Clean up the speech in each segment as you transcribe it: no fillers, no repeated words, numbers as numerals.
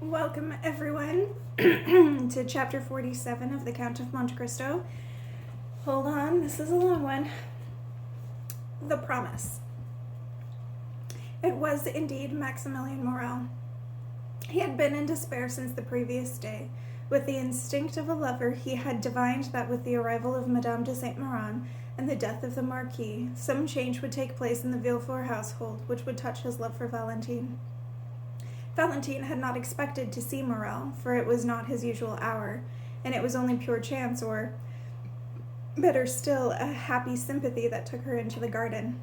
Welcome, everyone, to chapter 47 of the Count of Monte Cristo. Hold on, this is a long one. The Promise. It was indeed Maximilian Morel. He had been in despair since the previous day. With the instinct of a lover, he had divined that with the arrival of Madame de Saint-Méran and the death of the Marquis, some change would take place in the Villefort household, which would touch his love for Valentine. Valentine had not expected to see Morel, for it was not his usual hour, and it was only pure chance, or, better still, a happy sympathy that took her into the garden.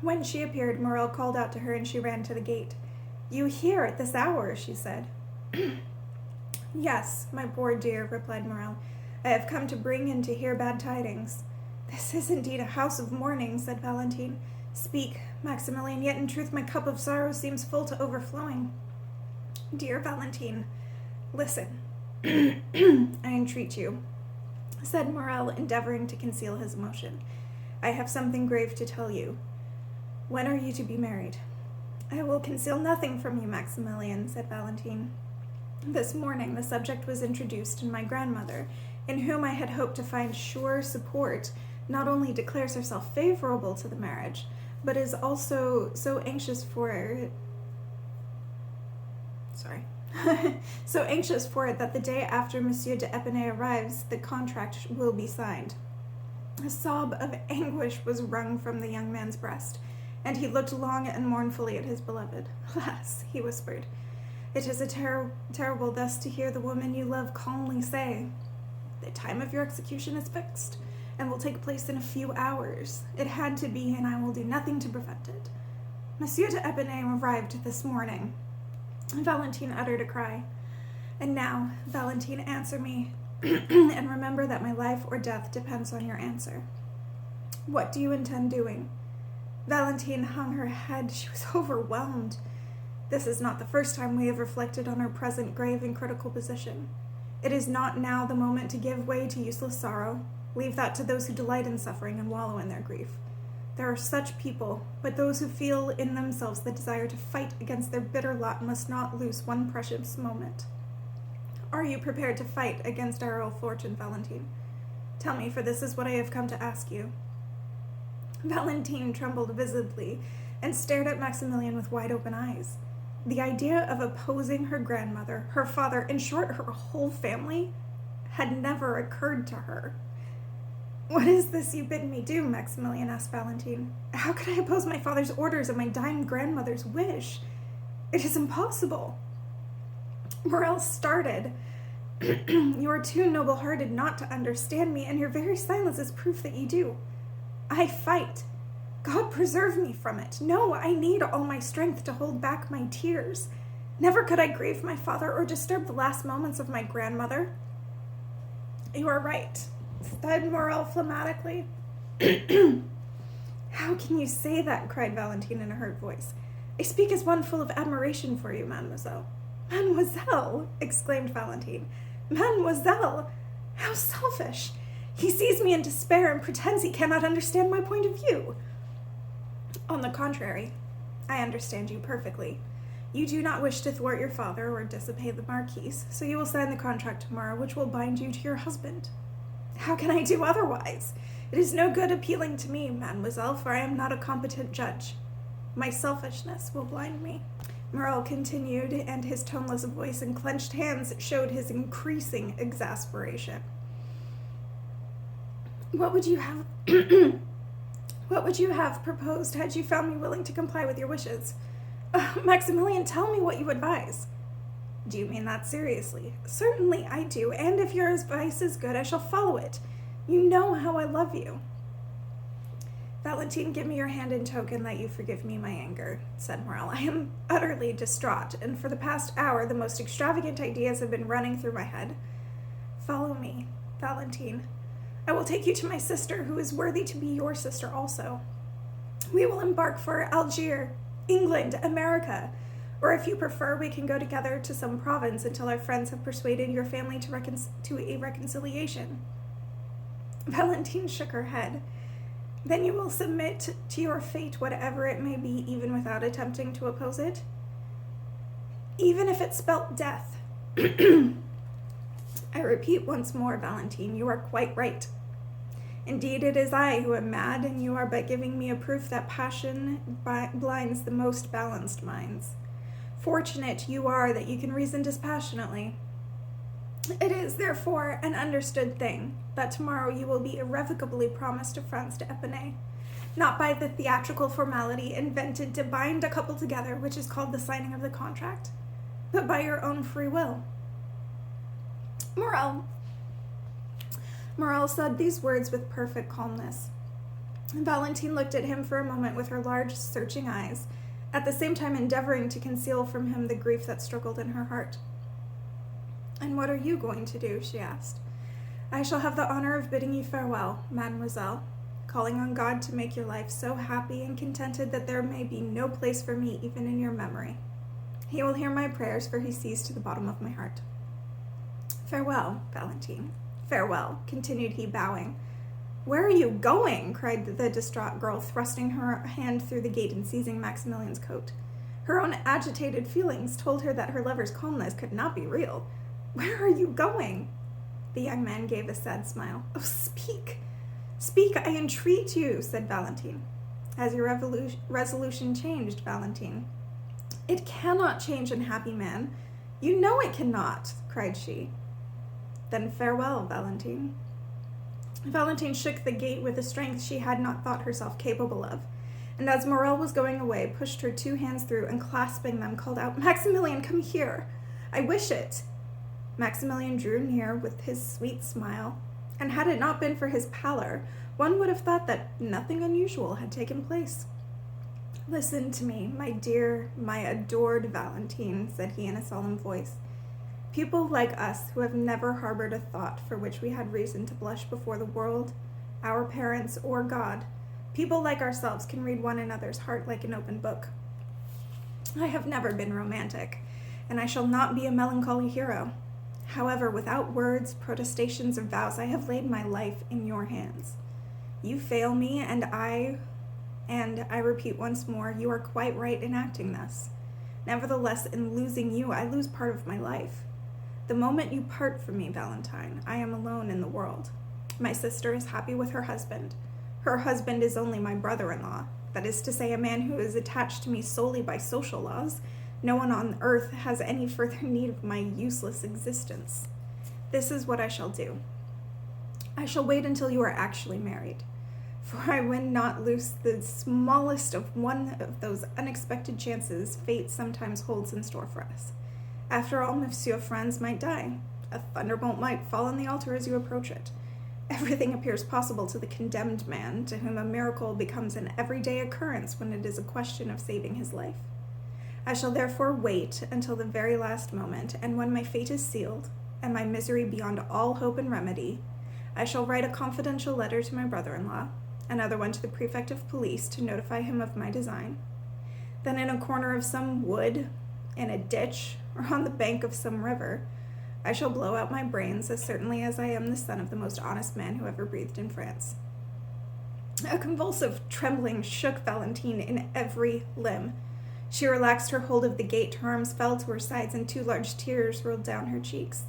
When she appeared, Morel called out to her, and she ran to the gate. "You here at this hour?" she said. "Yes, my poor dear," replied Morel. "I have come to bring and to hear bad tidings." "This is indeed a house of mourning," said Valentine. "Speak, Maximilian, yet in truth my cup of sorrow seems full to overflowing." "Dear Valentine, listen, I entreat you," said Morel, endeavoring to conceal his emotion. "I have something grave to tell you. When are you to be married?" "I will conceal nothing from you, Maximilian," said Valentine. "This morning the subject was introduced, and my grandmother, in whom I had hoped to find sure support, not only declares herself favorable to the marriage, but is also so anxious for it that the day after Monsieur de Epinay arrives, the contract will be signed." A sob of anguish was wrung from the young man's breast, and he looked long and mournfully at his beloved. "Alas," he whispered, "it is terrible thus to hear the woman you love calmly say, 'The time of your execution is fixed, and will take place in a few hours. It had to be, and I will do nothing to prevent it.' Monsieur de Epinay arrived this morning." Valentine uttered a cry. "And now, Valentine, answer me, and remember that my life or death depends on your answer. What do you intend doing?" Valentine hung her head. She was overwhelmed. This is not the first time we have reflected on our present grave and critical position. It is not now the moment to give way to useless sorrow. Leave that to those who delight in suffering and wallow in their grief. There are such people, but those who feel in themselves the desire to fight against their bitter lot must not lose one precious moment. Are you prepared to fight against our ill fortune, Valentine? Tell me, for this is what I have come to ask you." Valentine trembled visibly and stared at Maximilian with wide-open eyes. The idea of opposing her grandmother, her father, in short, her whole family, had never occurred to her. "What is this you bid me do?" Maximilian asked Valentine. "How could I oppose my father's orders and my dying grandmother's wish? It is impossible." Morel started. "You are too noble-hearted not to understand me, and your very silence is proof that you do. I fight. God preserve me from it. No, I need all my strength to hold back my tears. Never could I grieve my father or disturb the last moments of my grandmother." "You are right," said Morel phlegmatically. "How can you say that?" cried Valentine in a hurt voice. "I speak as one full of admiration for you, mademoiselle." "Mademoiselle!" exclaimed Valentine. "Mademoiselle! How selfish! He sees me in despair and pretends he cannot understand my point of view." "On the contrary, I understand you perfectly. You do not wish to thwart your father or dissipate the Marquise, so you will sign the contract tomorrow, which will bind you to your husband." "How can I do otherwise? It is no good appealing to me, mademoiselle, for I am not a competent judge. My selfishness will blind me." Morel continued, and his toneless voice and clenched hands showed his increasing exasperation. What would you have proposed had you found me willing to comply with your wishes? Maximilian, tell me what you advise." "Do you mean that seriously?" "Certainly I do, and if your advice is good, I shall follow it. You know how I love you." "Valentine, give me your hand in token that you forgive me my anger," said Morel. "I am utterly distraught, and for the past hour the most extravagant ideas have been running through my head. Follow me, Valentine. I will take you to my sister, who is worthy to be your sister also. We will embark for Algiers, England, America, or if you prefer, we can go together to some province until our friends have persuaded your family to a reconciliation." Valentine shook her head. "Then you will submit to your fate, whatever it may be, even without attempting to oppose it?" even if it spelt death. I repeat once more, Valentine, you are quite right. Indeed, it is I who am mad, and you are but giving me a proof that passion blinds the most balanced minds. Fortunate you are that you can reason dispassionately. It is, therefore, an understood thing that tomorrow you will be irrevocably promised to France to Epinay, not by the theatrical formality invented to bind a couple together, which is called the signing of the contract, but by your own free will. Morel said these words with perfect calmness. Valentine looked at him for a moment with her large, searching eyes, at the same time endeavoring to conceal from him the grief that struggled in her heart. "And what are you going to do?" she asked. "I shall have the honor of bidding you farewell, mademoiselle, calling on God to make your life so happy and contented that there may be no place for me even in your memory. He will hear my prayers, for he sees to the bottom of my heart." "Farewell, Valentine. Farewell," continued he, bowing. "Where are you going?" cried the distraught girl, thrusting her hand through the gate and seizing Maximilian's coat. Her own agitated feelings told her that her lover's calmness could not be real. "Where are you going?" The young man gave a sad smile. "Oh, speak! Speak, I entreat you," said Valentine. "Has your resolution changed, Valentine?" "It cannot change, unhappy man. You know it cannot," cried she. "Then farewell, Valentine." Valentine shook the gate with a strength she had not thought herself capable of, and as Morel was going away, pushed her two hands through, and clasping them, called out, "Maximilian, come here! I wish it!" Maximilian drew near with his sweet smile, and had it not been for his pallor, one would have thought that nothing unusual had taken place. "Listen to me, my dear, my adored Valentine," said he in a solemn voice. "People like us, who have never harbored a thought for which we had reason to blush before the world, our parents, or God, people like ourselves can read one another's heart like an open book. I have never been romantic, and I shall not be a melancholy hero. However, without words, protestations, or vows, I have laid my life in your hands. You fail me, and I repeat once more, you are quite right in acting thus. Nevertheless, in losing you, I lose part of my life. The moment you part from me, Valentine, I am alone in the world. My sister is happy with her husband. Her husband is only my brother-in-law, that is to say, a man who is attached to me solely by social laws. No one on earth has any further need of my useless existence. This is what I shall do. I shall wait until you are actually married, for I would not lose the smallest of one of those unexpected chances fate sometimes holds in store for us. After all, Monsieur Franz might die. A thunderbolt might fall on the altar as you approach it. Everything appears possible to the condemned man, to whom a miracle becomes an everyday occurrence when it is a question of saving his life. I shall therefore wait until the very last moment, and when my fate is sealed, and my misery beyond all hope and remedy, I shall write a confidential letter to my brother-in-law, another one to the prefect of police to notify him of my design. Then in a corner of some wood, in a ditch, or on the bank of some river, I shall blow out my brains as certainly as I am the son of the most honest man who ever breathed in France." A convulsive trembling shook Valentine in every limb. She relaxed her hold of the gate, her arms fell to her sides, and two large tears rolled down her cheeks.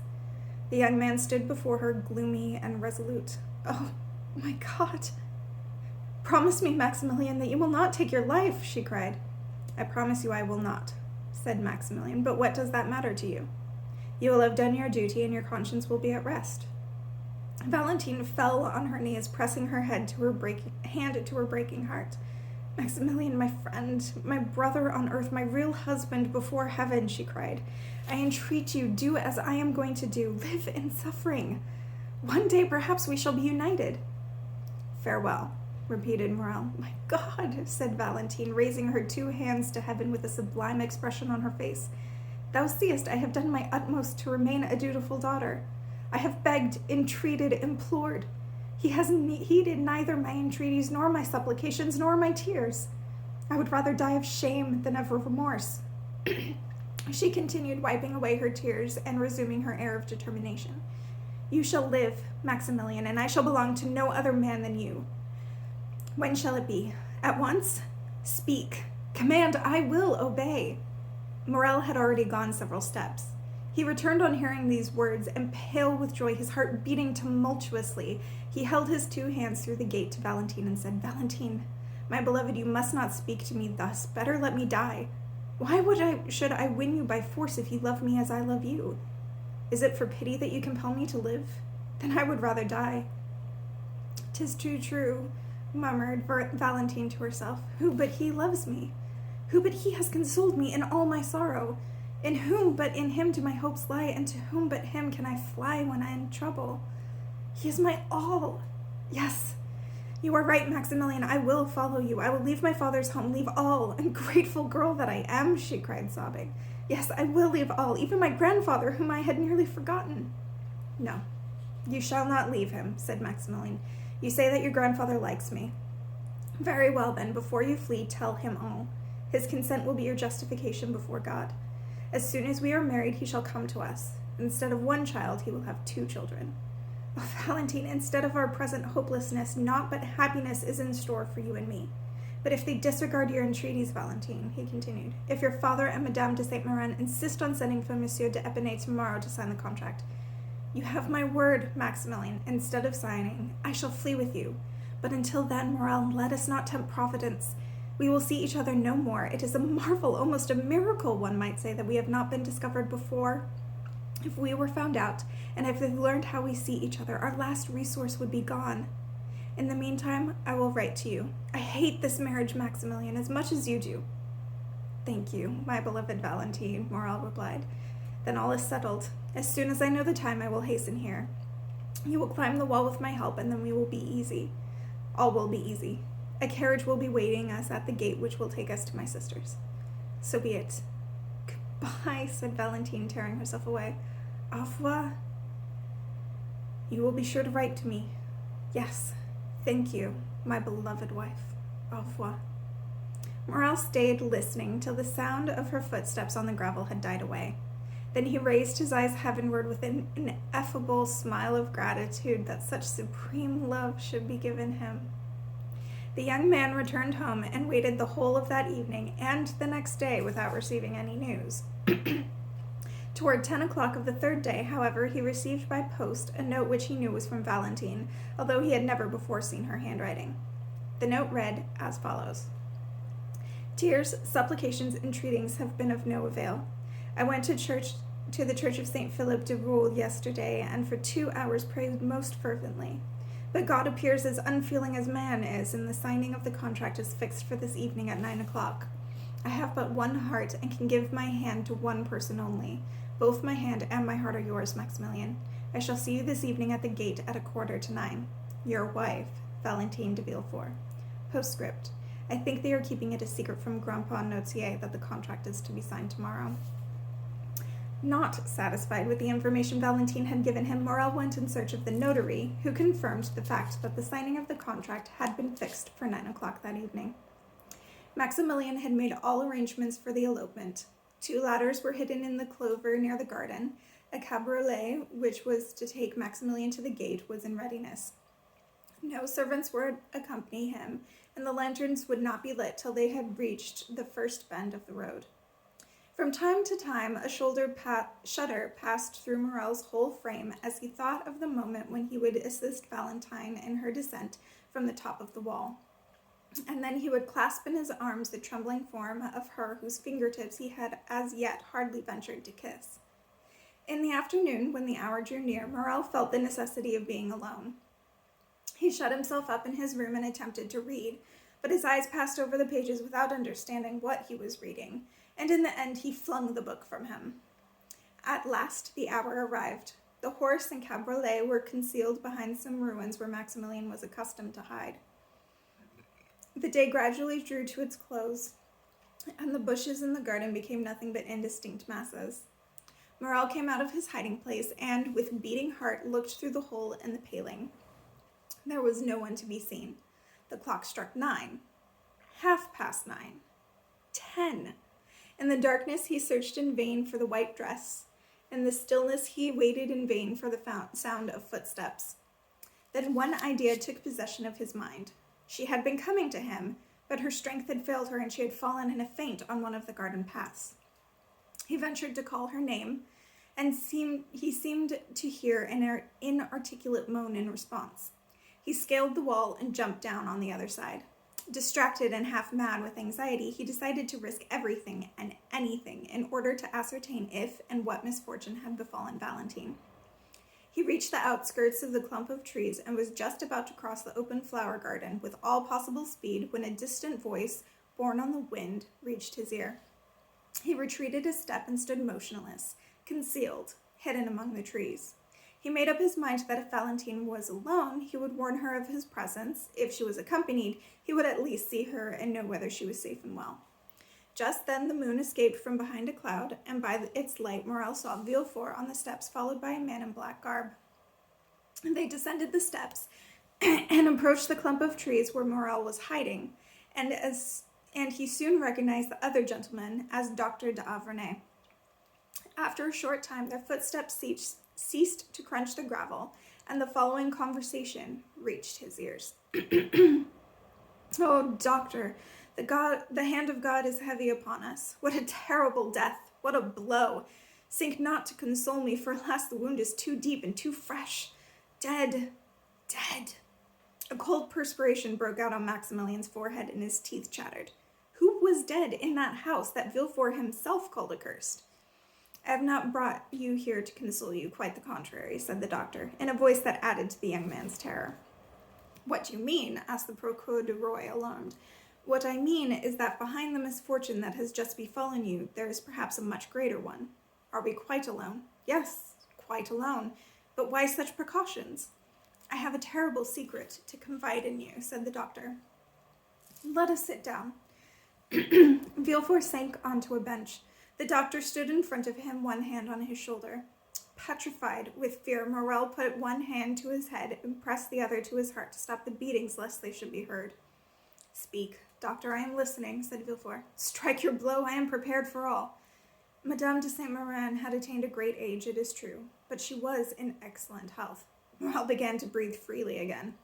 The young man stood before her, gloomy and resolute. "Oh, my God! Promise me, Maximilian, that you will not take your life," she cried. "I promise you I will not," said Maximilian, "but what does that matter to you? You will have done your duty, and your conscience will be at rest." Valentine fell on her knees, pressing her hand to her breaking heart. "Maximilian, my friend, my brother on earth, my real husband before heaven," she cried, "I entreat you, do as I am going to do. Live in suffering. One day, perhaps, we shall be united." "Farewell," repeated Morel. "My God," said Valentine, raising her two hands to heaven with a sublime expression on her face. "Thou seest, I have done my utmost to remain a dutiful daughter. I have begged, entreated, implored. He has heeded neither my entreaties, nor my supplications, nor my tears. I would rather die of shame than of remorse." She continued, wiping away her tears and resuming her air of determination. "You shall live, Maximilian, and I shall belong to no other man than you. When shall it be? At once? Speak. Command, I will obey." Morel had already gone several steps. He returned on hearing these words, and pale with joy, his heart beating tumultuously, he held his 2 hands through the gate to Valentine and said, "Valentine, my beloved, you must not speak to me thus. Better let me die. Why should I win you by force if you love me as I love you? Is it for pity that you compel me to live? Then I would rather die." "'Tis too true," murmured Valentine to herself. "Who but he loves me? Who but he has consoled me in all my sorrow? In whom but in him do my hopes lie, and to whom but him can I fly when I am in trouble? He is my all. Yes, you are right, Maximilian. I will follow you. I will leave my father's home, leave all. Ungrateful girl that I am," she cried, sobbing. "Yes, I will leave all, even my grandfather, whom I had nearly forgotten." "No, you shall not leave him," said Maximilian. "You say that your grandfather likes me. Very well, then, before you flee, tell him all. His consent will be your justification before God. As soon as we are married, he shall come to us. Instead of 1 child, he will have 2 children. Oh, Valentine, instead of our present hopelessness, naught but happiness is in store for you and me. But if they disregard your entreaties, Valentine," he continued, "if your father and Madame de Saint-Méran insist on sending for Monsieur de Épinay tomorrow to sign the contract, you have my word, Maximilian, instead of signing, I shall flee with you. But until then, Morel, let us not tempt Providence. We will see each other no more. It is a marvel, almost a miracle, one might say, that we have not been discovered before. If we were found out, and if they learned how we see each other, our last resource would be gone. In the meantime, I will write to you. I hate this marriage, Maximilian, as much as you do." "Thank you, my beloved Valentine," Morel replied. "Then all is settled. As soon as I know the time, I will hasten here. You will climb the wall with my help, and then we will be easy. All will be easy. A carriage will be waiting us at the gate, which will take us to my sister's. So be it." "Goodbye," said Valentine, tearing herself away. "Au revoir." "You will be sure to write to me." "Yes, thank you, my beloved wife. Au revoir." Morel stayed listening till the sound of her footsteps on the gravel had died away. Then he raised his eyes heavenward with an ineffable smile of gratitude that such supreme love should be given him. The young man returned home and waited the whole of that evening and the next day without receiving any news. Toward 10 o'clock of the 3rd day, however, he received by post a note which he knew was from Valentine, although he had never before seen her handwriting. The note read as follows: "Tears, supplications, entreatings have been of no avail. I went to the church of St. Philip de Roule yesterday, and for 2 hours prayed most fervently. But God appears as unfeeling as man is, and the signing of the contract is fixed for this evening at 9 o'clock. I have but 1 heart, and can give my hand to 1 person only. Both my hand and my heart are yours, Maximilian. I shall see you this evening at the gate at 8:45. Your wife, Valentine de Villefort. Postscript. I think they are keeping it a secret from Grandpa Notier that the contract is to be signed tomorrow." Not satisfied with the information Valentine had given him, Morel went in search of the notary, who confirmed the fact that the signing of the contract had been fixed for 9 o'clock that evening. Maximilian had made all arrangements for the elopement. 2 ladders were hidden in the clover near the garden. A cabriolet, which was to take Maximilian to the gate, was in readiness. No servants were to accompany him, and the lanterns would not be lit till they had reached the first bend of the road. From time to time, a shudder passed through Morel's whole frame as he thought of the moment when he would assist Valentine in her descent from the top of the wall. And then he would clasp in his arms the trembling form of her whose fingertips he had as yet hardly ventured to kiss. In the afternoon, when the hour drew near, Morel felt the necessity of being alone. He shut himself up in his room and attempted to read, but his eyes passed over the pages without understanding what he was reading, and in the end he flung the book from him. At last the hour arrived. The horse and cabriolet were concealed behind some ruins where Maximilian was accustomed to hide. The day gradually drew to its close, and the bushes in the garden became nothing but indistinct masses. Morel came out of his hiding place and, with beating heart, looked through the hole in the paling. There was no one to be seen. The clock struck 9, 9:30, 10. In the darkness he searched in vain for the white dress. In the stillness he waited in vain for the sound of footsteps. Then one idea took possession of his mind. She had been coming to him, but her strength had failed her and she had fallen in a faint on one of the garden paths. He ventured to call her name, and he seemed to hear an inarticulate moan in response. He scaled the wall and jumped down on the other side. Distracted and half mad with anxiety, he decided to risk everything and anything in order to ascertain if and what misfortune had befallen Valentine. He reached the outskirts of the clump of trees and was just about to cross the open flower garden with all possible speed when a distant voice, borne on the wind, reached his ear. He retreated a step and stood motionless, concealed, hidden among the trees. He made up his mind that if Valentine was alone, he would warn her of his presence. If she was accompanied, he would at least see her and know whether she was safe and well. Just then the moon escaped from behind a cloud, and by its light Morel saw Villefort on the steps, followed by a man in black garb. They descended the steps and approached the clump of trees where Morel was hiding, and he soon recognized the other gentleman as Dr. d'Auverney. After a short time, their footsteps ceased to crunch the gravel, and the following conversation reached his ears. "Oh, doctor, the hand of God is heavy upon us. What a terrible death! What a blow! Sink not to console me, for alas, the wound is too deep and too fresh. Dead, dead." A cold perspiration broke out on Maximilian's forehead, and his teeth chattered. Who was dead in that house that Villefort himself called accursed? "I have not brought you here to console you, quite the contrary," said the doctor, in a voice that added to the young man's terror. "What do you mean?" asked the Procureur du Roi, alarmed. "What I mean is that behind the misfortune that has just befallen you, there is perhaps a much greater one. Are we quite alone?" "Yes, quite alone. But why such precautions?" "I have a terrible secret to confide in you," said the doctor. "Let us sit down." Villefort sank onto a bench. The doctor stood in front of him, one hand on his shoulder. Petrified with fear, Morel put one hand to his head and pressed the other to his heart to stop the beatings lest they should be heard. "Speak, doctor, I am listening," said Villefort. "Strike your blow, I am prepared for all." Madame de Saint-Méran had attained a great age, it is true, but she was in excellent health. Morel began to breathe freely again.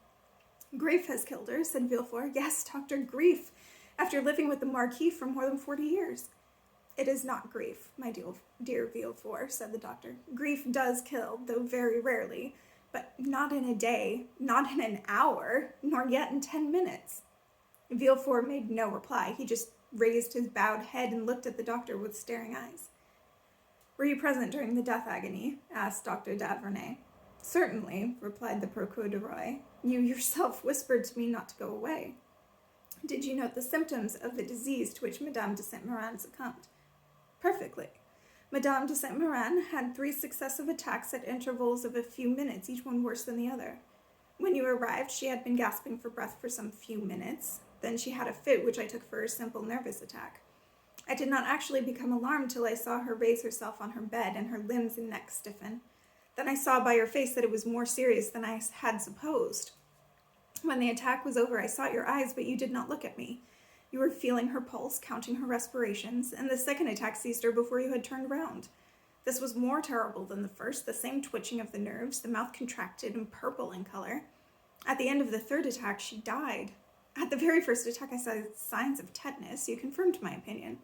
"Grief has killed her," said Villefort. "Yes, doctor, grief, after living with the Marquis for more than 40 years. "It is not grief, my dear Villefort," said the doctor. "Grief does kill, though very rarely, but not in a day, not in an hour, nor yet in 10 minutes. Villefort made no reply. He just raised his bowed head and looked at the doctor with staring eyes. "Were you present during the death agony?" asked Dr. d'Auverney. "Certainly," replied the Procureur du Roi. "You yourself whispered to me not to go away." "Did you note the symptoms of the disease to which Madame de Saint-Méran succumbed?" "Perfectly. Madame de Saint-Méran had 3 successive attacks at intervals of a few minutes, each one worse than the other. When you arrived, she had been gasping for breath for some few minutes. Then she had a fit, which I took for a simple nervous attack. I did not actually become alarmed till I saw her raise herself on her bed and her limbs and neck stiffen. Then I saw by your face that it was more serious than I had supposed. When the attack was over, I sought your eyes, but you did not look at me. You were feeling her pulse, counting her respirations, and the second attack seized her before you had turned round. This was more terrible than the first, the same twitching of the nerves, the mouth contracted and purple in color. At the end of the third attack, she died. At the very first attack, I saw signs of tetanus. You confirmed my opinion."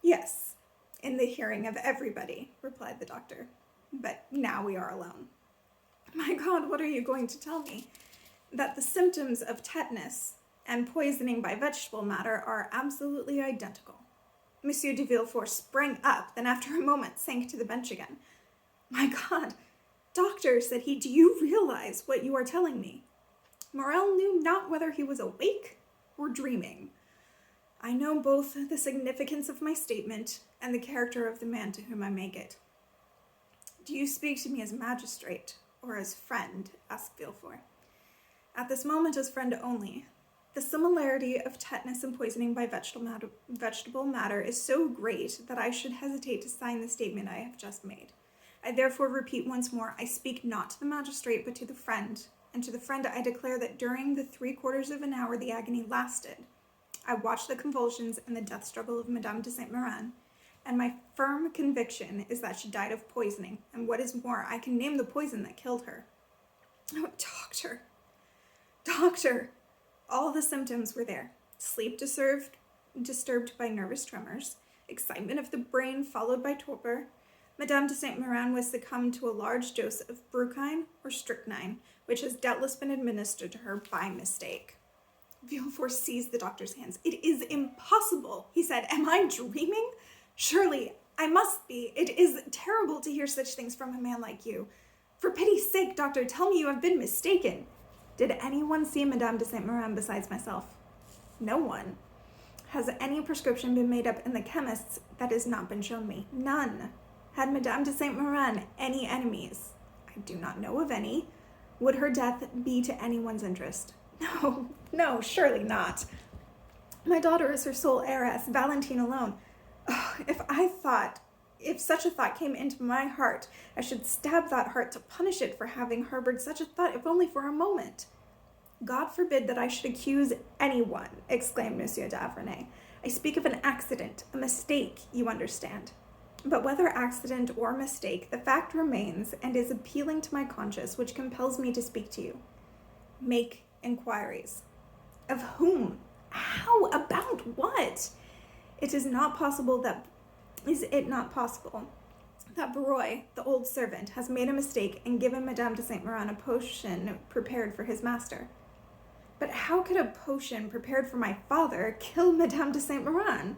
"Yes, in the hearing of everybody," replied the doctor. "But now we are alone." "My God, what are you going to tell me?" "That the symptoms of tetanus and poisoning by vegetable matter are absolutely identical." Monsieur de Villefort sprang up, then after a moment sank to the bench again. "My God, doctor," said he, "do you realize what you are telling me?" Morel knew not whether he was awake or dreaming. "I know both the significance of my statement and the character of the man to whom I make it." "Do you speak to me as magistrate or as friend?" asked Villefort. "At this moment as friend only. The similarity of tetanus and poisoning by vegetable matter is so great that I should hesitate to sign the statement I have just made. I therefore repeat once more, I speak not to the magistrate but to the friend, and to the friend I declare that during the 3/4 of an hour the agony lasted, I watched the convulsions and the death struggle of Madame de Saint-Méran, and my firm conviction is that she died of poisoning, and what is more, I can name the poison that killed her." "Oh, doctor! All the symptoms were there. Sleep disturbed by nervous tremors, excitement of the brain followed by torpor, Madame de Saint Méran was succumbed to a large dose of bruchine or strychnine, which has doubtless been administered to her by mistake. Villefort seized the doctor's hands. "It is impossible," he said. "Am I dreaming? Surely I must be. It is terrible to hear such things from a man like you. For pity's sake, doctor, tell me you have been mistaken." "Did anyone see Madame de Saint Méran besides myself?" "No one." "Has any prescription been made up in the chemist's that has not been shown me?" "None." "Had Madame de Saint Méran any enemies?" "I do not know of any." "Would her death be to anyone's interest?" No, surely not. My daughter is her sole heiress, Valentine alone. Oh, if such a thought came into my heart, I should stab that heart to punish it for having harbored such a thought, if only for a moment." "God forbid that I should accuse anyone," exclaimed Monsieur d'Avrigny. "I speak of an accident, a mistake, you understand. But whether accident or mistake, the fact remains and is appealing to my conscience, which compels me to speak to you. Make inquiries." "Of whom? How? About what?" Is it not possible that Barrois, the old servant, has made a mistake and given Madame de Saint Méran a potion prepared for his master?" "But how could a potion prepared for my father kill Madame de Saint Méran?"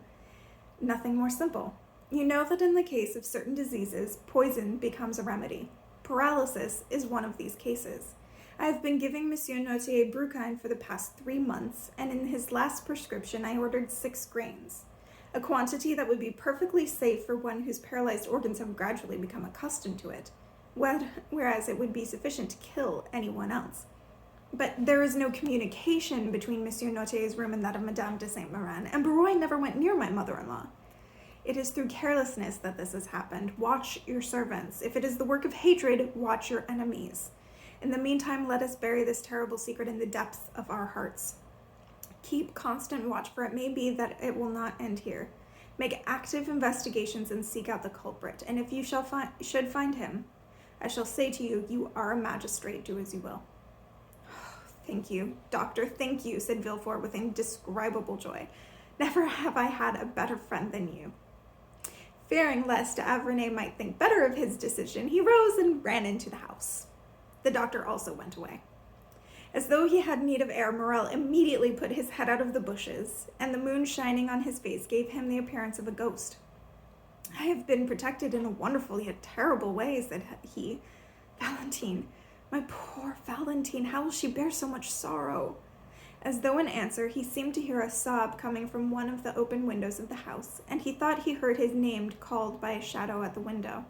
"Nothing more simple. You know that in the case of certain diseases, poison becomes a remedy. Paralysis is one of these cases. I have been giving Monsieur Notier bruchine for the past 3 months, and in his last prescription I ordered 6 grains, a quantity that would be perfectly safe for one whose paralyzed organs have gradually become accustomed to it, whereas it would be sufficient to kill anyone else. But there is no communication between Monsieur Notier's room and that of Madame de Saint Méran, and Barrois never went near my mother-in-law. It is through carelessness that this has happened. Watch your servants. If it is the work of hatred, watch your enemies. In the meantime, let us bury this terrible secret in the depths of our hearts. Keep constant watch, for it may be that it will not end here. Make active investigations and seek out the culprit, and if you should find him, I shall say to you, you are a magistrate, do as you will." "Thank you, doctor, thank you," said Villefort with indescribable joy. "Never have I had a better friend than you." Fearing lest d'Avrigny might think better of his decision, he rose and ran into the house. The doctor also went away. As though he had need of air, Morel immediately put his head out of the bushes, and the moon shining on his face gave him the appearance of a ghost. "I have been protected in a wonderful yet terrible way," said he. "Valentine, my poor Valentine, how will she bear so much sorrow?" As though in answer, he seemed to hear a sob coming from one of the open windows of the house, and he thought he heard his name called by a shadow at the window.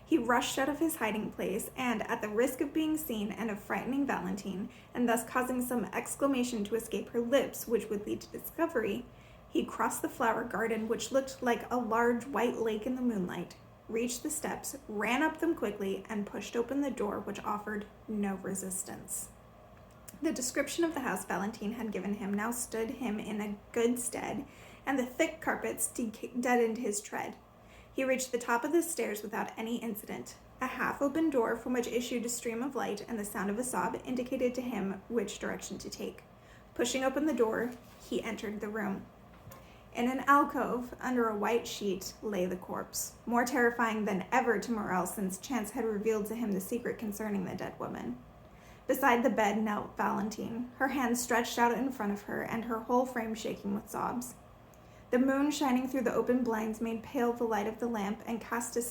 He rushed out of his hiding place, and, at the risk of being seen and of frightening Valentine, and thus causing some exclamation to escape her lips which would lead to discovery, he crossed the flower garden, which looked like a large white lake in the moonlight, reached the steps, ran up them quickly, and pushed open the door, which offered no resistance. The description of the house Valentine had given him now stood him in a good stead, and the thick carpets deadened his tread. He reached the top of the stairs without any incident. A half-open door from which issued a stream of light and the sound of a sob indicated to him which direction to take. Pushing open the door, he entered the room. In an alcove, under a white sheet, lay the corpse, more terrifying than ever to Morel since chance had revealed to him the secret concerning the dead woman. Beside the bed knelt Valentine, her hands stretched out in front of her, and her whole frame shaking with sobs. The moon shining through the open blinds made pale the light of the lamp and cast a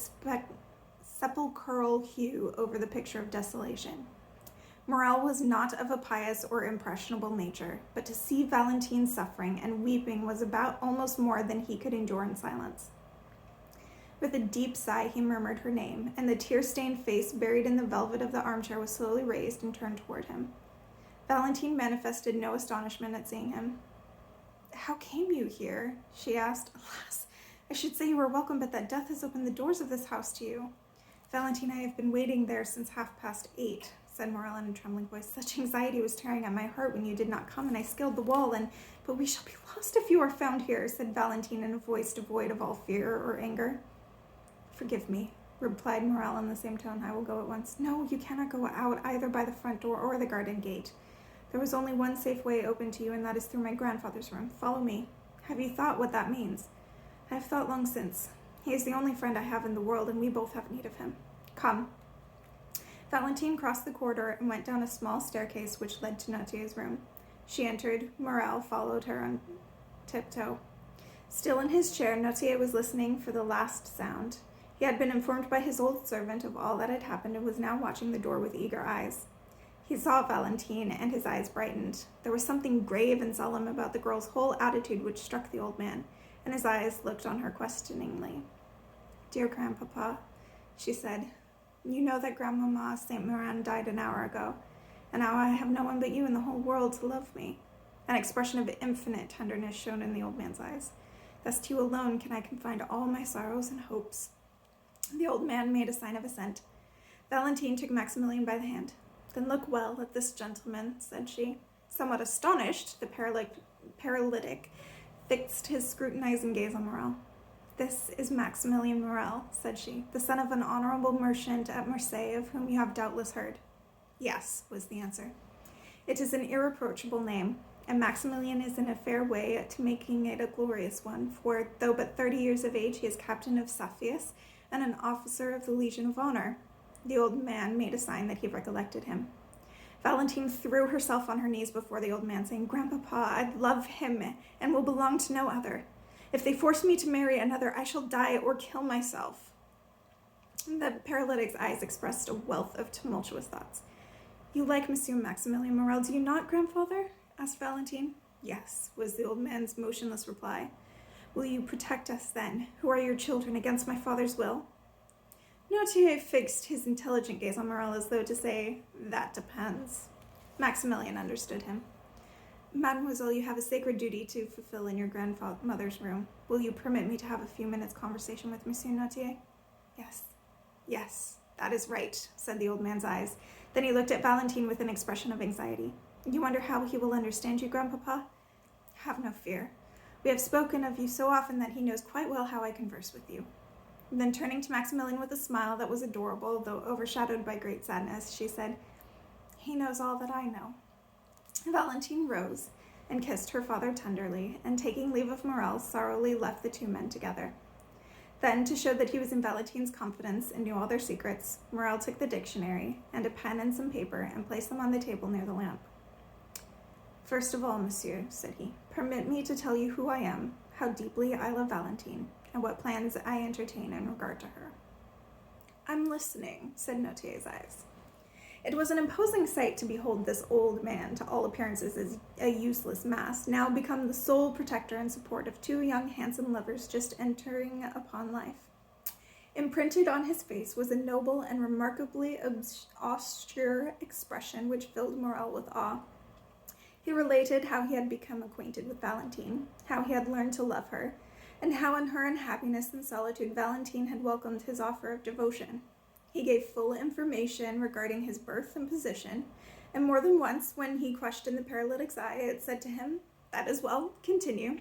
sepulchral hue over the picture of desolation. Morel was not of a pious or impressionable nature, but to see Valentine suffering and weeping was about almost more than he could endure in silence. With a deep sigh, he murmured her name, and the tear-stained face buried in the velvet of the armchair was slowly raised and turned toward him. Valentine manifested no astonishment at seeing him. "How came you here?" she asked. "Alas, I should say you were welcome, but that death has opened the doors of this house to you." "Valentine, I have been waiting there since 8:30, said Morel in a trembling voice. "Such anxiety was tearing at my heart when you did not come, and I scaled the wall, but we shall be lost if you are found here," said Valentine in a voice devoid of all fear or anger. "Forgive me," replied Morel in the same tone. "I will go at once." "No, you cannot go out either by the front door or the garden gate. There was only one safe way open to you, and that is through my grandfather's room. Follow me." "Have you thought what that means?" I have thought long since. He is the only friend I have in the world, and we both have need of him. Come. Valentine crossed the corridor and went down a small staircase which led to Notier's room. She entered. Morel followed her on tiptoe. Still in his chair, Notier was listening for the last sound. He had been informed by his old servant of all that had happened and was now watching the door with eager eyes. He saw Valentine, and his eyes brightened. There was something grave and solemn about the girl's whole attitude which struck the old man, and his eyes looked on her questioningly. "Dear Grandpapa," she said, "you know that Grandmamma Saint Méran died an hour ago, and now I have no one but you in the whole world to love me." An expression of infinite tenderness shone in the old man's eyes. "Thus to you alone can I confide all my sorrows and hopes." The old man made a sign of assent. Valentine took Maximilian by the hand. "Then look well at this gentleman," said she. Somewhat astonished, the paralytic fixed his scrutinizing gaze on Morel. "This is Maximilian Morel," said she, "the son of an honorable merchant at Marseille, of whom you have doubtless heard." "Yes," was the answer. "It is an irreproachable name, and Maximilian is in a fair way to making it a glorious one, for, though but 30 years of age, he is captain of Saphius and an officer of the Legion of Honor." The old man made a sign that he recollected him. Valentine threw herself on her knees before the old man, saying, "Grandpapa, I love him and will belong to no other. If they force me to marry another, I shall die or kill myself." The paralytic's eyes expressed a wealth of tumultuous thoughts. "You like Monsieur Maximilian Morel, do you not, grandfather?" asked Valentine. "Yes," was the old man's motionless reply. "Will you protect us, then, who are your children, against my father's will?" Notier fixed his intelligent gaze on Morel as though to say, "That depends." Maximilian understood him. "Mademoiselle, you have a sacred duty to fulfill in your grandmother's room. Will you permit me to have a few minutes' conversation with Monsieur Notier?" "Yes, yes, that is right," said the old man's eyes. Then he looked at Valentine with an expression of anxiety. "You wonder how he will understand you, Grandpapa?" "Have no fear. We have spoken of you so often that he knows quite well how I converse with you." Then turning to Maximilian with a smile that was adorable, though overshadowed by great sadness, she said, "He knows all that I know." Valentine rose and kissed her father tenderly, and taking leave of Morel, sorrowfully left the two men together. Then, to show that he was in Valentine's confidence and knew all their secrets, Morel took the dictionary and a pen and some paper and placed them on the table near the lamp. "First of all, monsieur," said he, "permit me to tell you who I am, how deeply I love Valentine, and what plans I entertain in regard to her." "I'm listening," said Notier's eyes. It was an imposing sight to behold this old man, to all appearances as a useless mass, now become the sole protector and support of two young handsome lovers just entering upon life. Imprinted on his face was a noble and remarkably austere expression which filled Morel with awe. He related how he had become acquainted with Valentine, how he had learned to love her, and how in her unhappiness and solitude Valentine had welcomed his offer of devotion. He gave full information regarding his birth and position, and more than once, when he questioned the paralytic's eye, it said to him, "That is well, continue."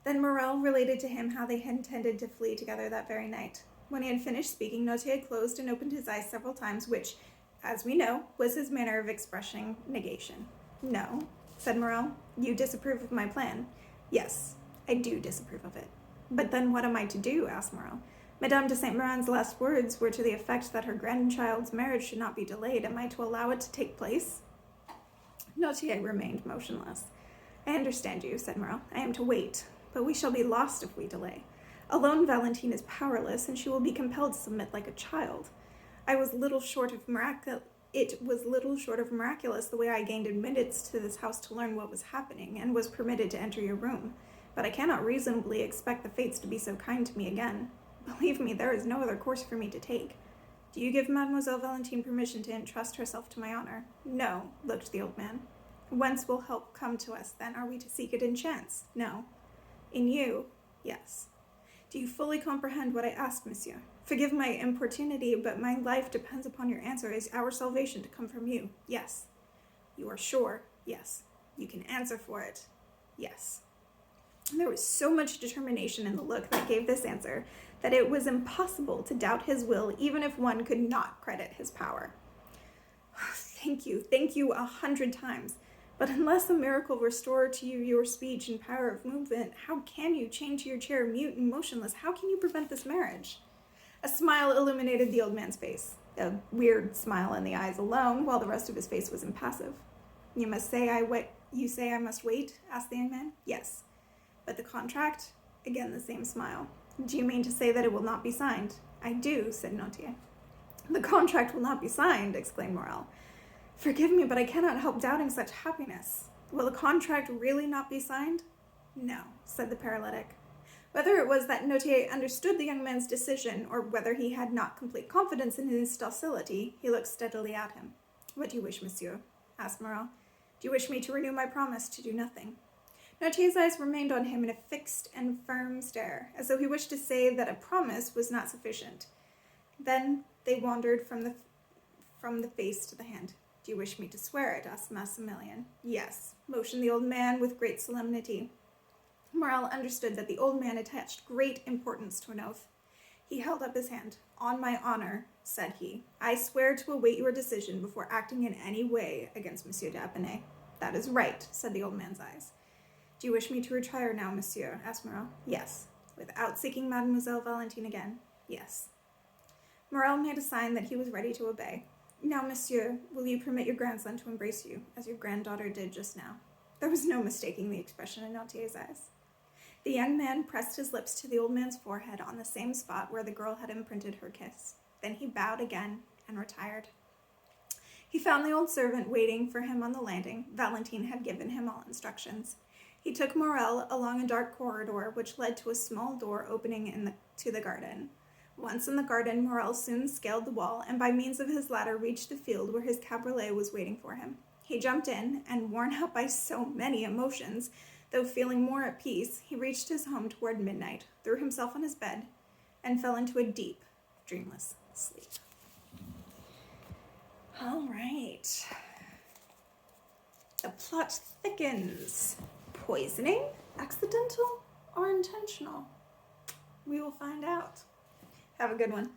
Then Morel related to him how they had intended to flee together that very night. When he had finished speaking, Notier closed and opened his eyes several times, which, as we know, was his manner of expressing negation. "No," said Morel, "you disapprove of my plan." "Yes, I do disapprove of it." "But then what am I to do?" asked Morel. "Madame de Saint Méran's last words were to the effect that her grandchild's marriage should not be delayed. Am I to allow it to take place?" Notier remained motionless. "I understand you," said Morel. "I am to wait, but we shall be lost if we delay. Alone Valentine is powerless, and she will be compelled to submit like a child. It was little short of miraculous the way I gained admittance to this house to learn what was happening, and was permitted to enter your room. But I cannot reasonably expect the fates to be so kind to me again. Believe me, there is no other course for me to take. Do you give Mademoiselle Valentine permission to entrust herself to my honor?" "No," looked the old man. "Whence will help come to us, then? Are we to seek it in chance?" "No." "In you?" "Yes." "Do you fully comprehend what I ask, monsieur? Forgive my importunity, but my life depends upon your answer. Is our salvation to come from you?" "Yes." "You are sure?" "Yes." "You can answer for it?" "Yes." There was so much determination in the look that gave this answer that it was impossible to doubt his will, even if one could not credit his power. Thank you 100 times. But unless a miracle restore to you your speech and power of movement, how can you chain to your chair mute and motionless? How can you prevent this marriage? A smile illuminated the old man's face, a weird smile in the eyes alone, while the rest of his face was impassive. You say I must wait? Asked the young man. Yes. But the contract? Again the same smile. Do you mean to say that it will not be signed? I do, said Notier. The contract will not be signed, exclaimed Morel. Forgive me, but I cannot help doubting such happiness. Will the contract really not be signed? No, said the paralytic. Whether it was that Notier understood the young man's decision, or whether he had not complete confidence in his docility, he looked steadily at him. What do you wish, monsieur? Asked Morel. Do you wish me to renew my promise to do nothing? Notier's eyes remained on him in a fixed and firm stare, as though he wished to say that a promise was not sufficient. Then they wandered from the face to the hand. Do you wish me to swear it? Asked Maximilian. Yes, motioned the old man with great solemnity. Morel understood that the old man attached great importance to an oath. He held up his hand. On my honor, said he, I swear to await your decision before acting in any way against Monsieur d'Épinay. That is right, said the old man's eyes. Do you wish me to retire now, monsieur? Asked Morel. Yes. Without seeking Mademoiselle Valentine again? Yes. Morel made a sign that he was ready to obey. Now, monsieur, will you permit your grandson to embrace you, as your granddaughter did just now? There was no mistaking the expression in Notier's eyes. The young man pressed his lips to the old man's forehead on the same spot where the girl had imprinted her kiss. Then he bowed again and retired. He found the old servant waiting for him on the landing. Valentine had given him all instructions. He took Morel along a dark corridor which led to a small door opening to the garden. Once in the garden, Morel soon scaled the wall, and by means of his ladder reached a field where his cabriolet was waiting for him. He jumped in, and worn out by so many emotions, though feeling more at peace, he reached his home toward midnight, threw himself on his bed, and fell into a deep, dreamless sleep. All right. The plot thickens. Poisoning? Accidental or intentional? We will find out. Have a good one.